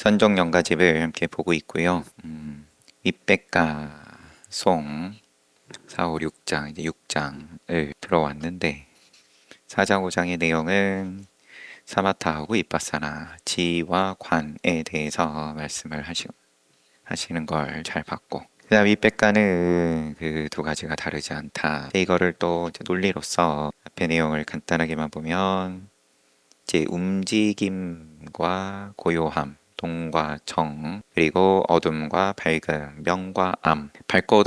선종연가집을 함께 보고 있고요. 윗백가 송 4, 5, 6장 이제 6장을 들어왔는데 4장 5장의 내용은 사마타하고 윗바사나 지와 관에 대해서 말씀을 하시는 걸 잘 봤고, 그다음 윗백가는 그 두 가지가 다르지 않다. 이거를 또 이제 논리로서 앞의 내용을 간단하게만 보면 이제 움직임과 고요함, 동과 정, 그리고 어둠과 밝음, 명과 암, 밝고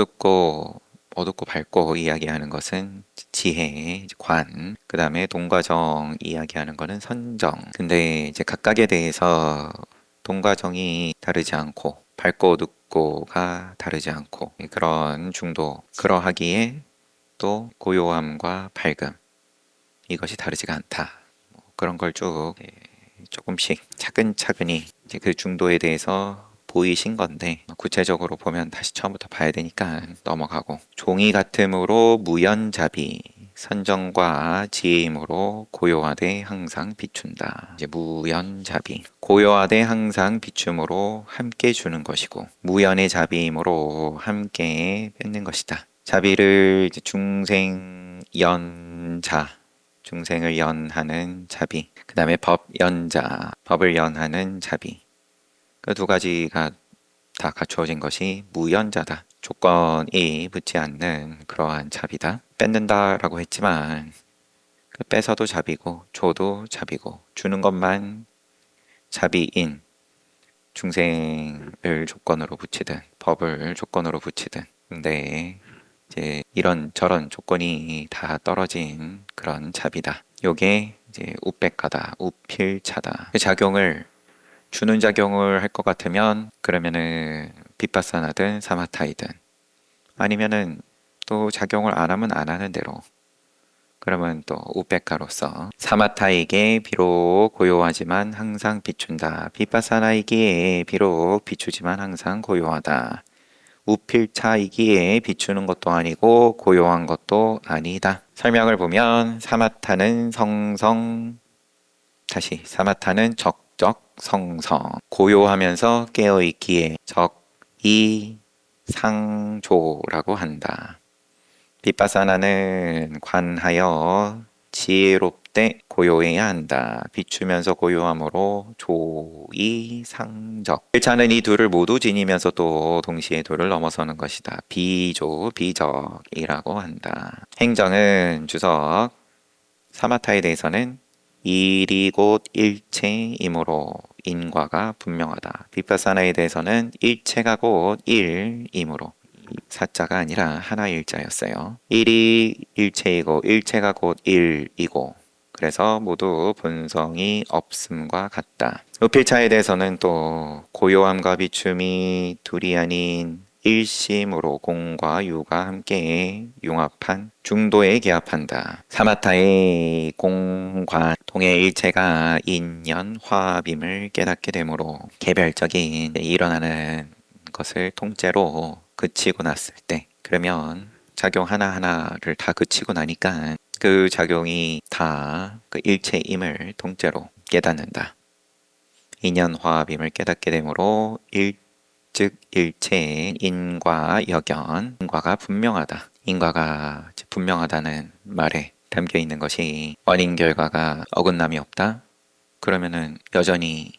어둡고 밝고 이야기하는 것은 지혜, 관, 그 다음에 동과 정 이야기하는 것은 선정. 근데 이제 각각에 대해서 동과 정이 다르지 않고 밝고 어둡고가 다르지 않고 그런 중도, 그러하기에 또 고요함과 밝음 이것이 다르지가 않다. 그런 걸 쭉 조금씩 차근차근히 이제 그 중도에 대해서 보이신 건데, 구체적으로 보면 다시 처음부터 봐야 되니까 넘어가고, 종이 같음으로 무연자비, 선정과 지혜임으로 고요하되 항상 비춘다. 이제 무연자비, 고요하되 항상 비춤으로 함께 주는 것이고, 무연의 자비임으로 함께 뺏는 것이다. 자비를 이제 중생연자, 중생을 연하는 자비, 그 다음에 법연자, 법을 연하는 자비. 그 두 가지가 다 갖추어진 것이 무연자다. 조건이 붙지 않는 그러한 자비다. 뺏는다라고 했지만 그 뺏어도 자비고 줘도 자비고 주는 것만 자비인, 중생을 조건으로 붙이든 법을 조건으로 붙이든, 근데 이제 이런 저런 조건이 다 떨어진 그런 자비다. 요게 이제 우백가다, 우필차다. 그 작용을 주는 작용을 할 것 같으면 그러면은 빗바사나든 사마타이든, 아니면은 또 작용을 안 하면 안 하는 대로, 그러면 또 우백가로서 사마타에게 비록 고요하지만 항상 비춘다. 빗바사나이기에 비록 비추지만 항상 고요하다. 우필차이기에 비추는 것도 아니고 고요한 것도 아니다. 설명을 보면 사마타는 사마타는 적적 성성, 고요하면서 깨어있기에 적이 상조라고 한다. 빗바사나는 관하여 지혜롭되 고요해야 한다. 비추면서 고요함으로 조이 상적. 일차는 이 둘을 모두 지니면서 또 동시에 둘을 넘어서는 것이다. 비조, 비적이라고 한다. 행정은 주석, 사마타에 대해서는 일이 곧 일체이므로 인과가 분명하다. 빗바사나에 대해서는 일체가 곧 일이므로, 사자가 아니라 하나 일자였어요. 일이 일체이고 일체가 곧 일이고, 그래서 모두 본성이 없음과 같다. 우필차에 대해서는 또 고요함과 비춤이 둘이 아닌 일심으로 공과 유가 함께 융합한 중도에 기합한다. 사마타의 공과 동의 일체가 인연 화합임을 깨닫게 되므로 개별적인 일어나는 것을 통째로 그치고 났을 때, 그러면 작용 하나하나를 다 그치고 나니까 그 작용이 다 그 일체임을 통째로 깨닫는다. 인연화합임을 깨닫게 되므로 즉 일체의 인과 여견, 인과가 분명하다. 인과가 분명하다는 말에 담겨 있는 것이 원인 결과가 어긋남이 없다. 그러면은 여전히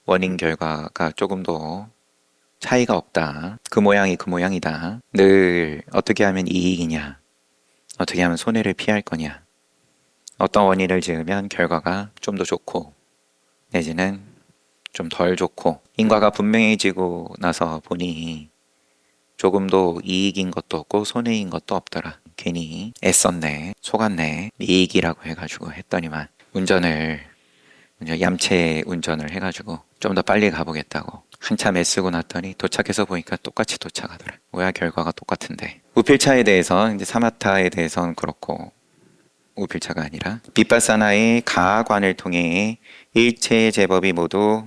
원인 결과가 조금 더 차이가 없다. 그 모양이 그 모양이다. 늘 어떻게 하면 이익이냐, 어떻게 하면 손해를 피할 거냐, 어떤 원인을 지으면 결과가 좀 더 좋고 내지는 좀 덜 좋고, 인과가 분명해지고 나서 보니 조금도 이익인 것도 없고 손해인 것도 없더라. 괜히 애썼네, 속았네, 이익이라고 해가지고 했더니만 얌체 운전을 해가지고 좀 더 빨리 가보겠다고 한참 애쓰고 났더니 도착해서 보니까 똑같이 도착하더라. 뭐야, 결과가 똑같은데. 우필차에 대해서, 이제 사마타에 대해서는 그렇고, 우필차가 아니라 빗바사나의 가관을 통해 일체의 제법이 모두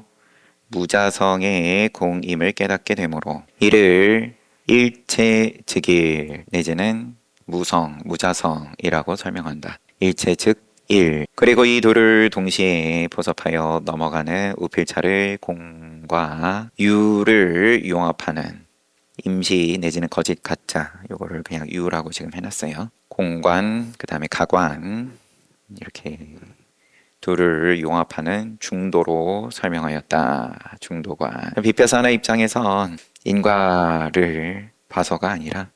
무자성의 공임을 깨닫게 되므로 이를 일체즉일 내지는 무성, 무자성이라고 설명한다. 일체 즉 일. 그리고 이 둘을 동시에 포섭하여 넘어가는 우필차를 공과 유를 융합하는 임시 내지는 거짓 가짜, 요거를 그냥 유라고 지금 해놨어요. 공관, 그 다음에 가관, 이렇게 둘을 융합하는 중도로 설명하였다. 중도관. 비펴사나 입장에선 인과를 봐서가 아니라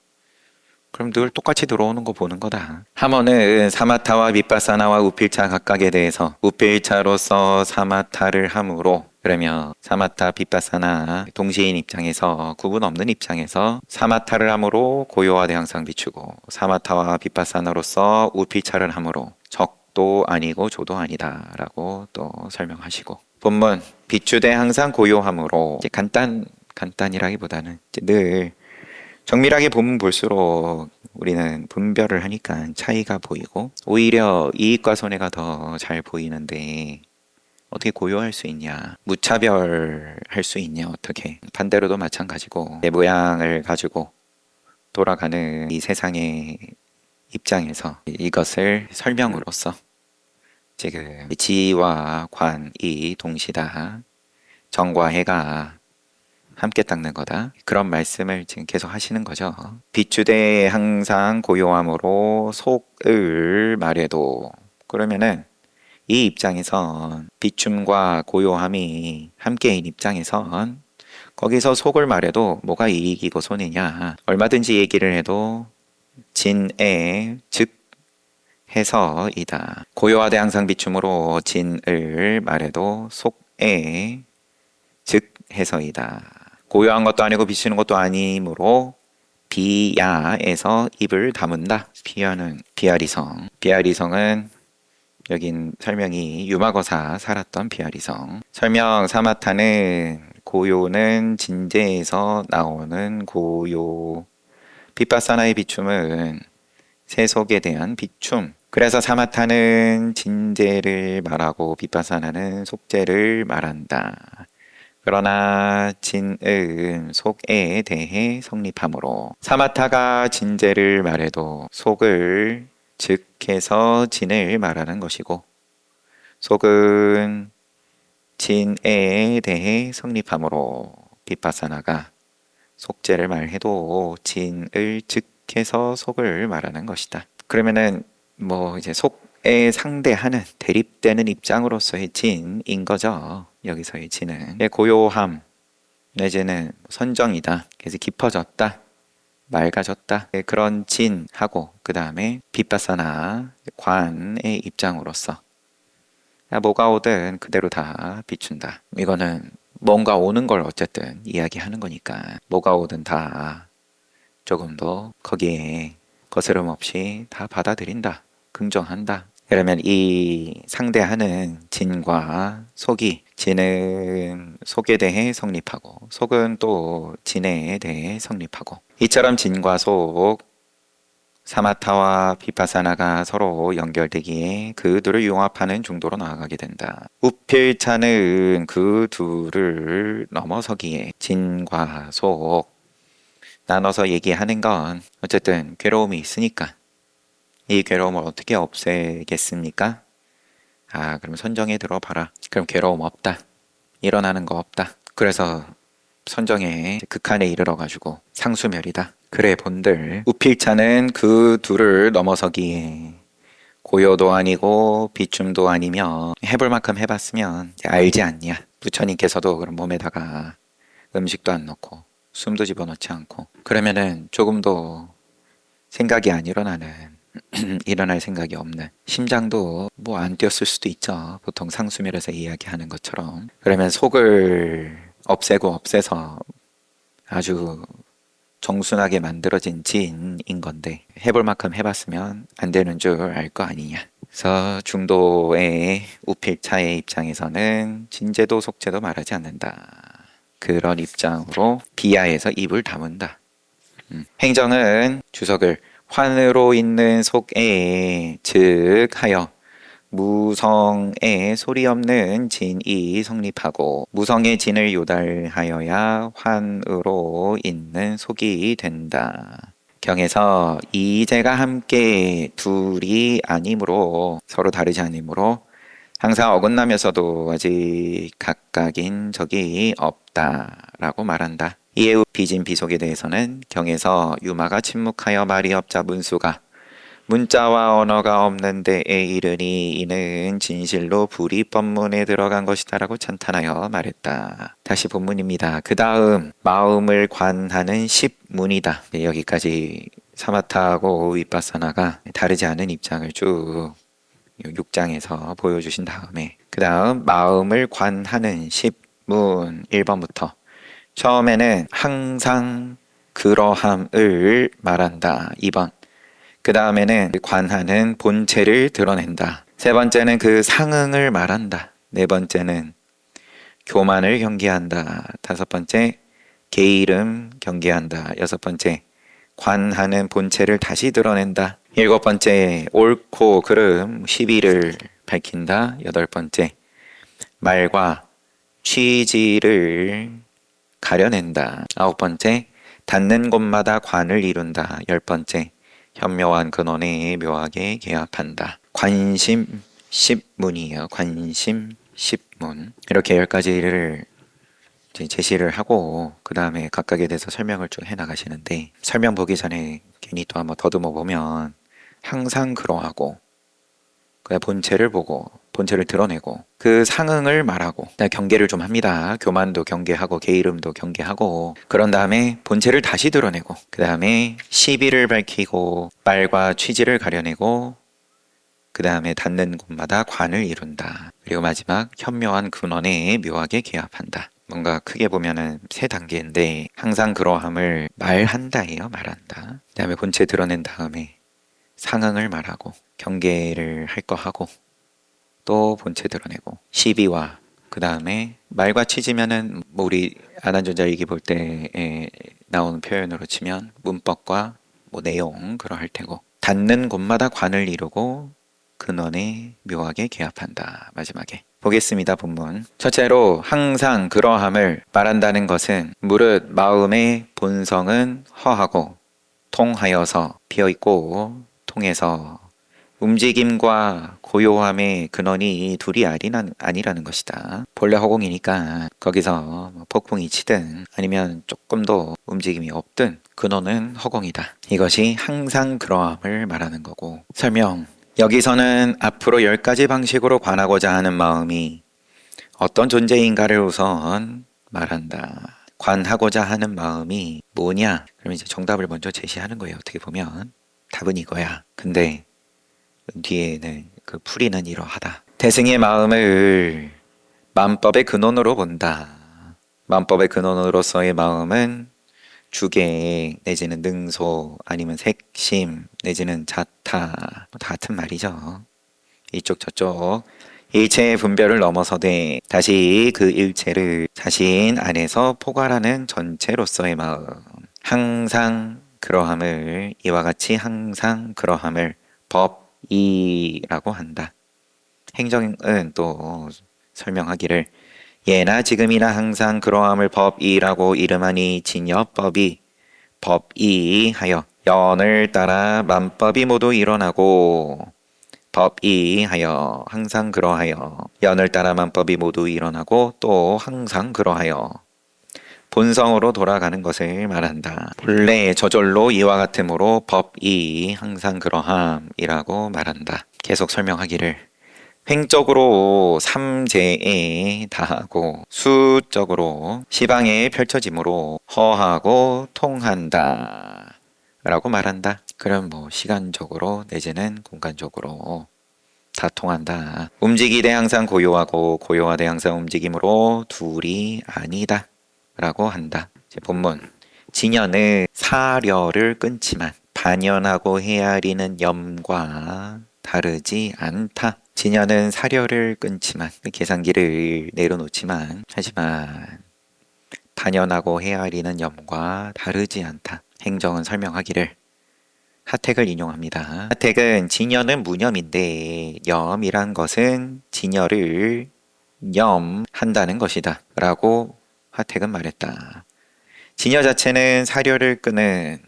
그럼 늘 똑같이 들어오는 거 보는 거다. 함어는 사마타와 빗바사나와 우필차 각각에 대해서 우필차로서 사마타를 함으로, 그러면 사마타, 빗바사나 동시인 입장에서 구분 없는 입장에서 사마타를 함으로 고요하되 항상 비추고, 사마타와 빗바사나로서 우필차를 함으로 적도 아니고 조도 아니다 라고 또 설명하시고, 본문 비추되 항상 고요함으로, 이제 간단이라기보다는 이제 늘 정밀하게 보면 볼수록 우리는 분별을 하니까 차이가 보이고 오히려 이익과 손해가 더 잘 보이는데 어떻게 고요할 수 있냐, 무차별할 수 있냐, 어떻게. 반대로도 마찬가지고 내 모양을 가지고 돌아가는 이 세상의 입장에서 이것을 설명으로써 지금 지와 관이 동시다, 정과 해가 함께 닦는 거다, 그런 말씀을 지금 계속 하시는 거죠. 비추되 항상 고요함으로 속을 말해도, 그러면은 이 입장에선 비춤과 고요함이 함께인 입장에선 거기서 속을 말해도 뭐가 이익이고 손해냐, 얼마든지 얘기를 해도 진에 즉 해서이다. 고요하되 항상 비춤으로 진을 말해도 속에 즉 해서이다. 고요한 것도 아니고 비추는 것도 아니므로 비야에서 입을 다문다. 비야는 비아리성. 비아리성은 여긴 설명이 유마거사 살았던 비아리성. 설명 사마타는 고요는 진제에서 나오는 고요. 빗바사나의 비춤은 세속에 대한 비춤. 그래서 사마타는 진제를 말하고 빗바사나는 속제를 말한다. 그러나 진은 속에 대해 성립하므로 사마타가 진제를 말해도 속을 즉해서 진을 말하는 것이고, 속은 진에 대해 성립하므로 빗바사나가 속제를 말해도 진을 즉해서 속을 말하는 것이다. 그러면은 뭐 이제 속에 상대하는 대립되는 입장으로서의 진인 거죠. 여기서의 진은 고요함 내지는 선정이다. 그래서 깊어졌다, 맑아졌다, 그런 진하고, 그 다음에 빗바사나 관의 입장으로서 뭐가 오든 그대로 다 비춘다. 이거는 뭔가 오는 걸 어쨌든 이야기하는 거니까 뭐가 오든 다 조금 더 거기에 거스름 없이 다 받아들인다, 긍정한다. 그러면 이 상대하는 진과 속이, 진은 속에 대해 성립하고 속은 또 진에 대해 성립하고, 이처럼 진과 속, 사마타와 비파사나가 서로 연결되기에 그 둘을 융합하는 중도로 나아가게 된다. 우필차는 그 둘을 넘어서기에 진과 속 나눠서 얘기하는 건 어쨌든 괴로움이 있으니까 이 괴로움을 어떻게 없애겠습니까? 그럼 선정에 들어봐라. 그럼 괴로움 없다. 일어나는 거 없다. 그래서 선정에 극한에 이르러가지고 상수멸이다. 그래 본들 우필차는 그 둘을 넘어서기에 고요도 아니고 비춤도 아니며 해볼 만큼 해봤으면 알지 않냐. 부처님께서도 그럼 몸에다가 음식도 안 넣고 숨도 집어넣지 않고 그러면은 조금도 생각이 안 일어나는 일어날 생각이 없는, 심장도 뭐 안 뛰었을 수도 있죠. 보통 상수멸에서 이야기하는 것처럼. 그러면 속을 없애고 없애서 아주 정순하게 만들어진 진인 건데 해볼 만큼 해봤으면 안 되는 줄 알 거 아니냐. 그래서 중도의 우필차의 입장에서는 진제도 속제도 말하지 않는다. 그런 입장으로 비야에서 입을 다문다. 행정은 주석을 환으로 있는 속에 즉하여 무성의 소리 없는 진이 성립하고 무성의 진을 요달하여야 환으로 있는 속이 된다. 경에서 이제가 함께 둘이 아니므로 서로 다르지 않으므로 항상 어긋나면서도 아직 각각인 적이 없다라고 말한다. 이에 후 비진 비속에 대해서는 경에서 유마가 침묵하여 말이 없자 문수가 문자와 언어가 없는 데에 이르니 이는 진실로 불이법문에 들어간 것이다라고 찬탄하여 말했다. 다시 본문입니다. 그 다음 마음을 관하는 십문이다. 네, 여기까지 사마타하고 윗바사나가 다르지 않은 입장을 쭉 6장에서 보여주신 다음에 그 다음 마음을 관하는 십문 1번부터 처음에는 항상 그러함을 말한다. 2번 그 다음에는 관하는 본체를 드러낸다. 세 번째는 그 상응을 말한다. 네 번째는 교만을 경계한다. 다섯 번째 게으름 경계한다. 여섯 번째 관하는 본체를 다시 드러낸다. 일곱 번째 옳고 그름 시비를 밝힌다. 여덟 번째 말과 취지를 가려낸다. 아홉 번째 닿는 곳마다 관을 이룬다. 열 번째 현묘한 근원에 묘하게 개합한다. 관심 십문이에요. 관심 십문. 이렇게 10가지를 제시를 하고 그 다음에 각각에 대해서 설명을 쭉 해나가시는데 설명 보기 전에 괜히 또 한번 더듬어 보면 항상 그러하고 그 본체를 보고 본체를 드러내고 그 상응을 말하고 경계를 좀 합니다. 교만도 경계하고 게으름도 경계하고 그런 다음에 본체를 다시 드러내고 그 다음에 시비를 밝히고 말과 취지를 가려내고 그 다음에 닿는 곳마다 관을 이룬다. 그리고 마지막 현묘한 근원에 묘하게 개합한다. 뭔가 크게 보면은 세 단계인데 항상 그러함을 말한다예요. 말한다. 그 다음에 본체 드러낸 다음에 상응을 말하고 경계를 할 거 하고 또 본체 드러내고 시비와 그 다음에 말과 취지면은 뭐 우리 아난존자일기 볼 때 나오는 표현으로 치면 문법과 뭐 내용 그러할 테고 닿는 곳마다 관을 이루고 근원에 묘하게 개합한다. 마지막에 보겠습니다. 본문 첫째로 항상 그러함을 말한다는 것은 무릇 마음의 본성은 허하고 통하여서 비어있고 통해서 움직임과 고요함의 근원이 둘이 아니라는 것이다. 본래 허공이니까 거기서 폭풍이 치든 아니면 조금 더 움직임이 없든 근원은 허공이다. 이것이 항상 그러함을 말하는 거고 설명 여기서는 앞으로 10가지 방식으로 관하고자 하는 마음이 어떤 존재인가를 우선 말한다. 관하고자 하는 마음이 뭐냐? 그럼 이제 정답을 먼저 제시하는 거예요. 어떻게 보면 답은 이거야. 근데 뒤에는 그 풀이는 이러하다. 태승의 마음을 만법의 근원으로 본다. 만법의 근원으로서의 마음은 주계 내지는 능소 아니면 색심 내지는 자타 다 같은 말이죠. 이쪽 저쪽 일체의 분별을 넘어서되 다시 그 일체를 자신 안에서 포괄하는 전체로서의 마음 항상 그러함을 이와 같이 항상 그러함을 법이라고 한다. 행정은 또 설명하기를 예나 지금이나 항상 그러함을 법이라고 이름하니 진여법이 법이하여 연을 따라 만법이 모두 일어나고 법이하여 항상 그러하여 연을 따라 만법이 모두 일어나고 또 항상 그러하여 본성으로 돌아가는 것을 말한다. 본래 저절로 이와 같으므로 법이 항상 그러함이라고 말한다. 계속 설명하기를 횡적으로 삼재에 다하고 수적으로 시방에 펼쳐지므로 허하고 통한다 라고 말한다. 그럼 뭐 시간적으로 내지는 공간적으로 다 통한다. 움직이되 항상 고요하고 고요하되 항상 움직임으로 둘이 아니다 라고 한다. 본문 진연은 사려를 끊지만 반연하고 헤아리는 염과 다르지 않다. 진연은 사려를 끊지만 계산기를 내려놓지만 하지만 반연하고 헤아리는 염과 다르지 않다. 행정은 설명하기를 하택을 인용합니다. 하택은 진여는 무념인데 염이란 것은 진여를 염한다는 것이다 라고 하택은 말했다. 진여 자체는 사려를 끄는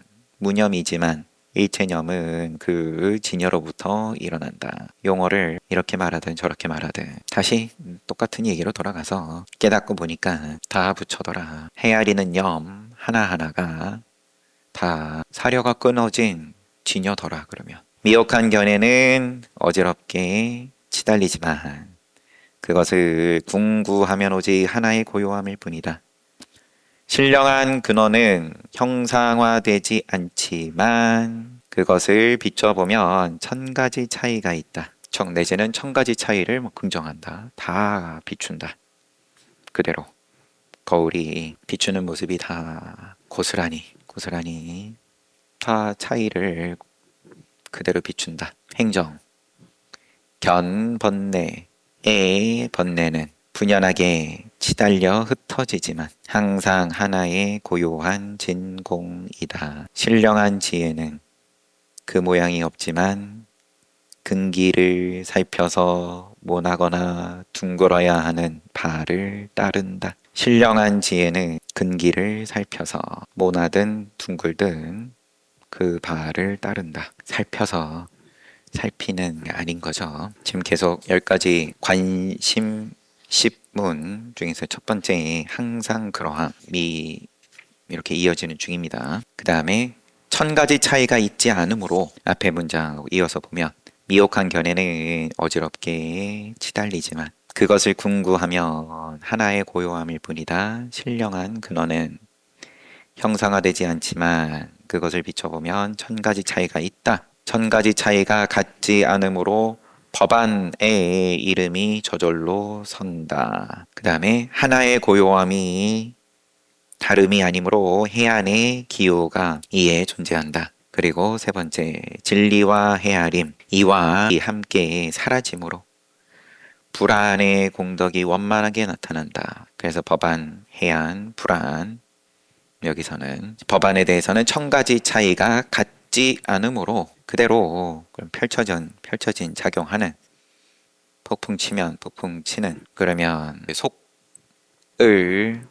무념이지만 일체념은 그 진여로부터 일어난다. 용어를 이렇게 말하든 저렇게 말하든 다시 똑같은 얘기로 돌아가서 깨닫고 보니까 다 붙여더라. 헤아리는 염 하나하나가 다 사려가 끊어진 진여더라. 그러면 미혹한 견해는 어지럽게 치달리지만 그것을 궁구하면 오직 하나의 고요함일 뿐이다. 신령한 근원은 형상화되지 않지만 그것을 비춰보면 천 가지 차이가 있다. 내지는 천 가지 차이를 긍정한다. 다 비춘다. 그대로 거울이 비추는 모습이 다 고스란히 다 차이를 그대로 비춘다. 행정 견 번뇌의 번뇌는 분연하게 치달려 흩어지지만 항상 하나의 고요한 진공이다. 신령한 지혜는 그 모양이 없지만 근기를 살펴서 모나거나 둥글어야 하는 바를 따른다. 신령한 지혜는 근기를 살펴서 모나든 둥글든 그 바를 따른다. 살펴서 살피는 게 아닌 거죠. 지금 계속 10가지 관심 10문 중에서 첫 번째 항상 그러함이 이렇게 이어지는 중입니다. 그 다음에 천 가지 차이가 있지 않으므로 앞에 문장 이어서 보면 미혹한 견해는 어지럽게 치달리지만 그것을 궁구하면 하나의 고요함일 뿐이다. 신령한 근원은 형상화되지 않지만 그것을 비춰보면 천 가지 차이가 있다. 천 가지 차이가 같지 않으므로 법안의 이름이 저절로 선다. 그 다음에 하나의 고요함이 다름이 아니므로 해안의 기호가 이에 존재한다. 그리고 세 번째, 진리와 헤아림 이와 함께 사라짐으로 불안의 공덕이 원만하게 나타난다. 그래서 법안, 해안, 불안 여기서는 법안에 대해서는 천 가지 차이가 같지 않으므로 그대로 펼쳐진 작용하는 폭풍 치면 폭풍 치는 그러면 속을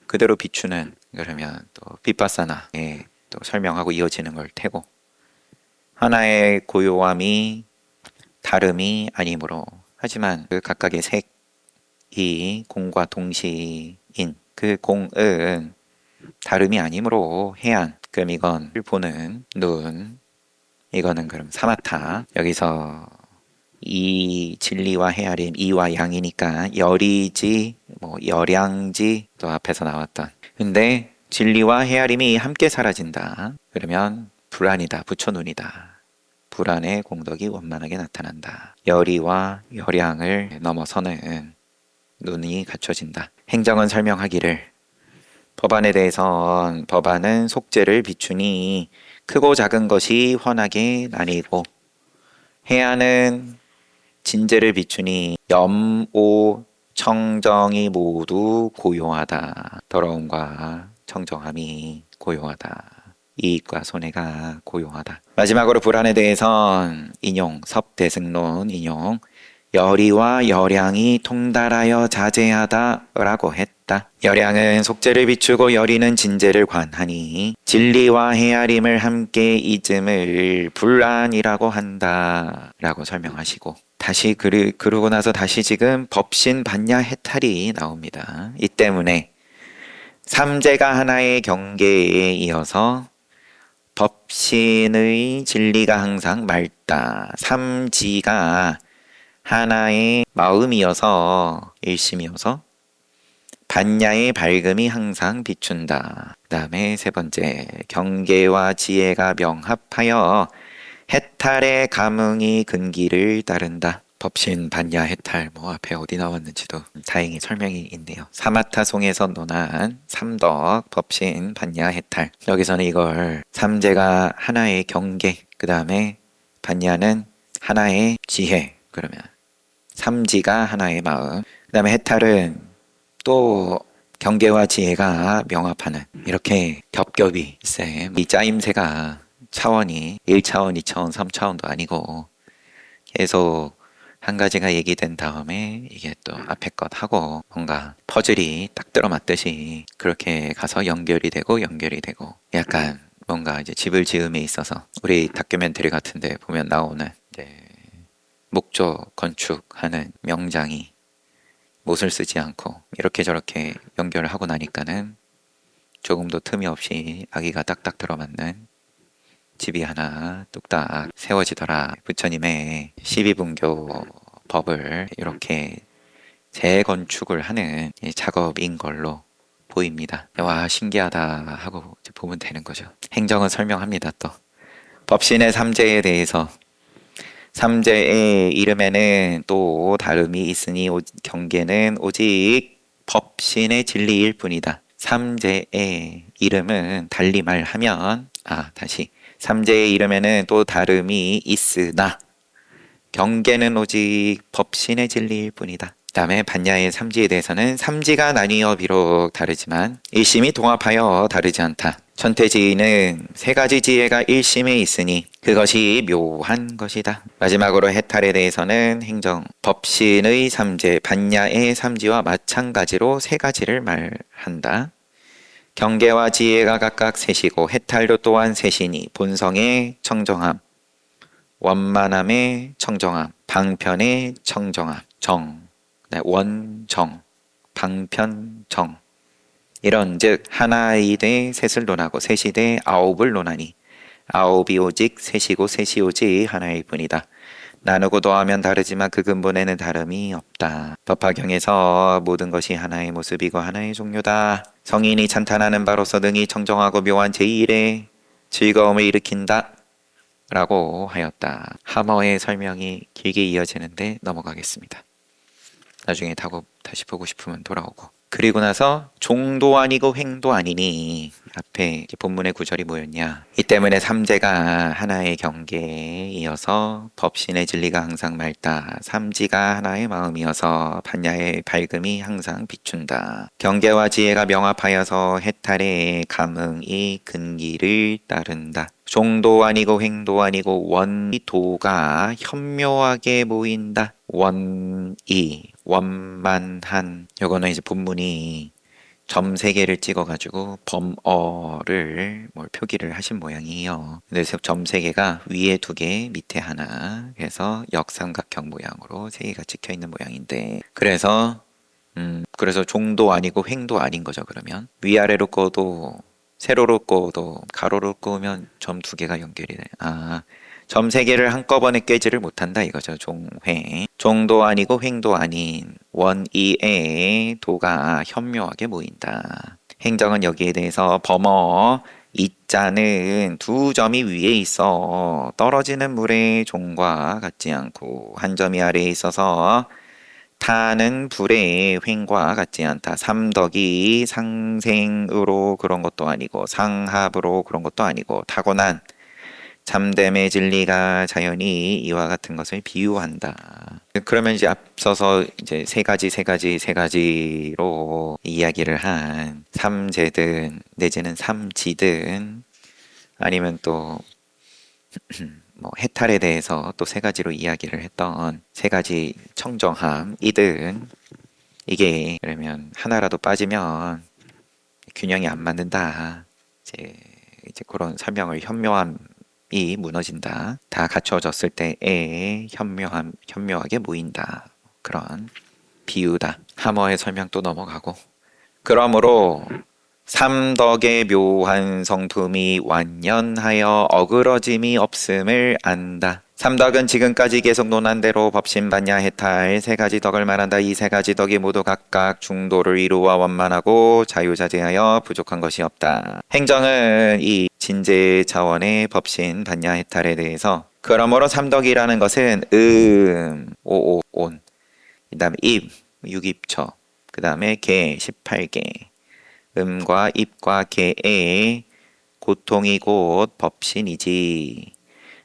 그대로 비추는 그러면 또 빗바사나에 또 설명하고 이어지는 걸 테고 하나의 고요함이 다름이 아니므로 하지만 그 각각의 색이 공과 동시인 그 공은 다름이 아니므로 해안 그럼 이건 보는 눈 이거는 그럼 사마타 여기서 이 진리와 헤아림 이와 양이니까 열이지 열양지 또 앞에서 나왔던 근데 진리와 헤아림이 함께 사라진다 그러면 불안이다 부처눈이다 불안의 공덕이 원만하게 나타난다 열이와 열양을 넘어서는 눈이 갖춰진다 행정은 설명하기를 법안에 대해선 법안은 속죄를 비추니 크고 작은 것이 훤하게 나뉘고 해안은 진제를 비추니 염오 청정이 모두 고요하다. 더러움과 청정함이 고요하다. 이익과 손해가 고요하다. 마지막으로 불안에 대해선 인용 섭대승론 인용 열이와 열양이 통달하여 자제하다라고 했다. 열양은 속죄를 비추고 열이는 진제를 관하니 진리와 헤아림을 함께 잊음을 불안이라고 한다라고 설명하시고 다시 그러고 나서 다시 지금 법신 반야 해탈이 나옵니다. 이 때문에 삼재가 하나의 경계에 이어서 법신의 진리가 항상 맑다. 삼지가 하나의 마음이어서 일심이어서 반야의 밝음이 항상 비춘다. 그 다음에 세 번째 경계와 지혜가 명합하여 해탈의 감흥이 근기를 따른다. 법신 반야 해탈 앞에 어디 나왔는지도 다행히 설명이 있네요. 사마타송에서 논한 삼덕 법신 반야 해탈 여기서는 이걸 삼재가 하나의 경계 그 다음에 반야는 하나의 지혜 그러면 삼지가 하나의 마음 그 다음에 해탈은 또 경계와 지혜가 명합하는 이렇게 겹겹이 쌤 이 짜임새가 차원이 1차원, 2차원, 3차원도 아니고 계속 한 가지가 얘기된 다음에 이게 또 앞에 것 하고 뭔가 퍼즐이 딱 들어맞듯이 그렇게 가서 연결이 되고 약간 뭔가 이제 집을 지음에 있어서 우리 다큐멘터리 같은데 보면 나오는 이제 목조 건축하는 명장이 못을 쓰지 않고 이렇게 저렇게 연결을 하고 나니까는 조금도 틈이 없이 아기가 딱딱 들어맞는 집이 하나 뚝딱 세워지더라. 부처님의 12분교 법을 이렇게 재건축을 하는 이 작업인 걸로 보입니다. 와, 신기하다 하고 이제 보면 되는 거죠. 행정은 설명합니다. 또 법신의 삼재에 대해서 삼재의 이름에는 또 다름이 있으니 경계는 오직 법신의 진리일 뿐이다. 삼재의 이름은 달리 말하면 다시 삼재의 이름에는 또 다름이 있으나 경계는 오직 법신의 진리일 뿐이다. 그 다음에 반야의 삼지에 대해서는 삼지가 나뉘어 비록 다르지만 일심이 동합하여 다르지 않다. 천태지는 세 가지 지혜가 일심에 있으니 그것이 묘한 것이다. 마지막으로 해탈에 대해서는 행정, 법신의 삼재, 반야의 삼지와 마찬가지로 세 가지를 말한다. 경계와 지혜가 각각 셋이고 해탈도 또한 셋이니 본성의 청정함, 원만함의 청정함, 방편의 청정함, 원정, 방편, 정. 이런 즉 하나이 대 셋을 논하고 셋이 대 아홉을 논하니 아홉이 오직 셋이고 셋이 오직 하나일 뿐이다. 나누고 더하면 다르지만 그 근본에는 다름이 없다. 법화경에서 모든 것이 하나의 모습이고 하나의 종류다. 성인이 찬탄하는 바로서 능히 청정하고 묘한 제1의 즐거움을 일으킨다. 라고 하였다. 하머의 설명이 길게 이어지는데 넘어가겠습니다. 나중에 다시 보고 싶으면 돌아오고. 그리고 나서 종도 아니고 횡도 아니니 앞에 본문의 구절이 뭐였냐. 이 때문에 삼재가 하나의 경계에 이어서 법신의 진리가 항상 맑다. 삼지가 하나의 마음이어서 반야의 밝음이 항상 비춘다. 경계와 지혜가 명합하여서 해탈의 감흥이 근기를 따른다. 종도 아니고 횡도 아니고 원도가 현묘하게 모인다. 원이 원만한 요거는 이제 본문이 점 3개를 찍어가지고 범어를 표기를 하신 모양이에요. 그래서 점 3개가 위에 2개, 밑에 하나, 그래서 역삼각형 모양으로 3개가 찍혀 있는 모양인데, 그래서 종도 아니고 횡도 아닌 거죠. 그러면 위아래로 꺼도 세로로 꺼도 가로로 꺼면 점 2개가 연결이 돼. 점 3개를 한꺼번에 깨지를 못한다 이거죠. 종회. 종도 아니고 횡도 아닌 원이의 도가 현묘하게 모인다. 행정은 여기에 대해서 범어 이자는 2점이 위에 있어 떨어지는 물의 종과 같지 않고 한 점이 아래에 있어서 타는 불의 횡과 같지 않다. 삼덕이 상생으로 그런 것도 아니고 상합으로 그런 것도 아니고 타고난 참됨의 진리가 자연히 이와 같은 것을 비유한다. 그러면 이제 앞서서 이제 세 가지로 이야기를 한 삼재든 내지는 삼지든 아니면 또 해탈에 대해서 또 3가지로 이야기를 했던 3가지 청정함이든 이게 그러면 하나라도 빠지면 균형이 안 맞는다. 이제 그런 설명을 현묘함이 무너진다. 다 갖춰졌을 때에 현묘하게 모인다. 그런 비유다. 하머의 설명 또 넘어가고. 그러므로 삼덕의 묘한 성품이 완연하여 어그러짐이 없음을 안다. 삼덕은 지금까지 계속 논한 대로 법신, 반야, 해탈 3가지 덕을 말한다. 이 3가지 덕이 모두 각각 중도를 이루어 원만하고 자유자재하여 부족한 것이 없다. 행정은 이 진재 차원의 법신, 반야, 해탈에 대해서 그러므로 삼덕이라는 것은 온, 그 다음에 입, 6입처, 그 다음에 개, 18개 음과 입과 개의 고통이 곧 법신이지.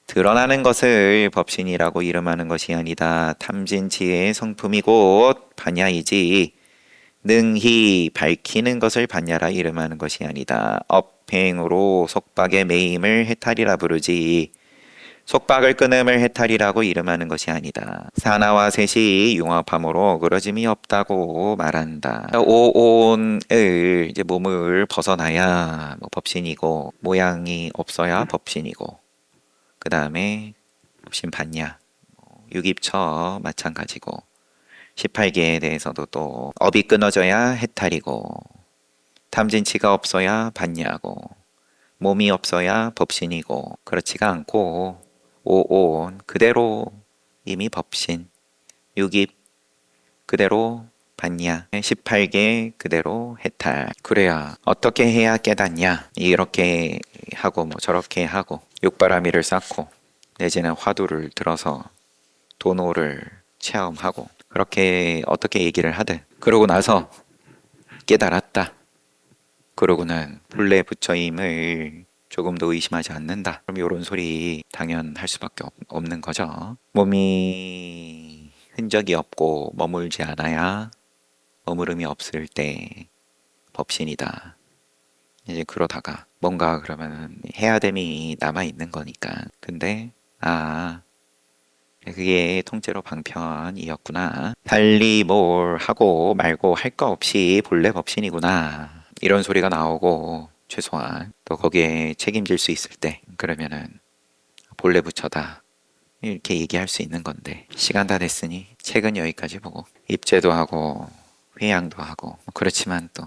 드러나는 것을 법신이라고 이름하는 것이 아니다. 탐진치의 성품이 곧 반야이지. 능히 밝히는 것을 반야라 이름하는 것이 아니다. 업행으로 속박의 매임을 해탈이라 부르지. 속박을 끊음을 해탈이라고 이름하는 것이 아니다. 사나와 셋이 융합함으로 어그러짐이 없다고 말한다. 오온을 이제 몸을 벗어나야 뭐 법신이고 모양이 없어야 법신이고 그 다음에 법신 받냐 유깁처 마찬가지고 18개에 대해서도 또 업이 끊어져야 해탈이고 탐진치가 없어야 받냐고 몸이 없어야 법신이고 그렇지가 않고 오온 그대로 이미 법신 유깁 그대로 받냐 18개 그대로 해탈 그래야 어떻게 해야 깨닫냐 이렇게 하고 뭐 저렇게 하고 육바라밀을 쌓고 내지는 화두를 들어서 도노를 체험하고 그렇게 어떻게 얘기를 하든 그러고 나서 깨달았다 그러고는 본래 부처임을 조금도 의심하지 않는다. 그럼 이런 소리 당연할 수밖에 없는 거죠. 몸이 흔적이 없고 머물지 않아야 머무름이 없을 때 법신이다. 이제 그러다가 뭔가 그러면 해야 됨이 남아 있는 거니까. 근데 그게 통째로 방편이었구나. 달리 뭘 하고 말고 할 거 없이 본래 법신이구나. 이런 소리가 나오고 최소한 또 거기에 책임질 수 있을 때 그러면은 본래 부처다 이렇게 얘기할 수 있는 건데 시간 다 됐으니 책은 여기까지 보고 입제도 하고 회양도 하고 그렇지만 또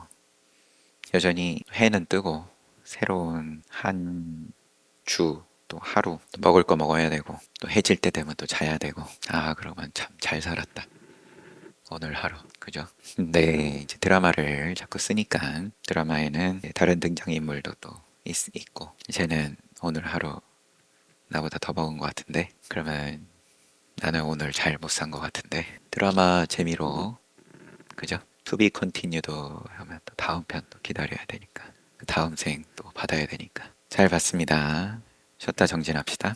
여전히 해는 뜨고 새로운 한 주 또 하루 또 먹을 거 먹어야 되고 또 해질 때 되면 또 자야 되고 그러면 참 잘 살았다 오늘 하루 그죠? 근데 이제 드라마를 자꾸 쓰니까 드라마에는 다른 등장인물도 또 있고 쟤는 오늘 하루 나보다 더 먹은 것 같은데 그러면 나는 오늘 잘 못 산 것 같은데 드라마 재미로 그죠? To be continue도 하면 또 다음 편 또 기다려야 되니까 그 다음 생 또 받아야 되니까 잘 봤습니다. 쉬었다 정진합시다.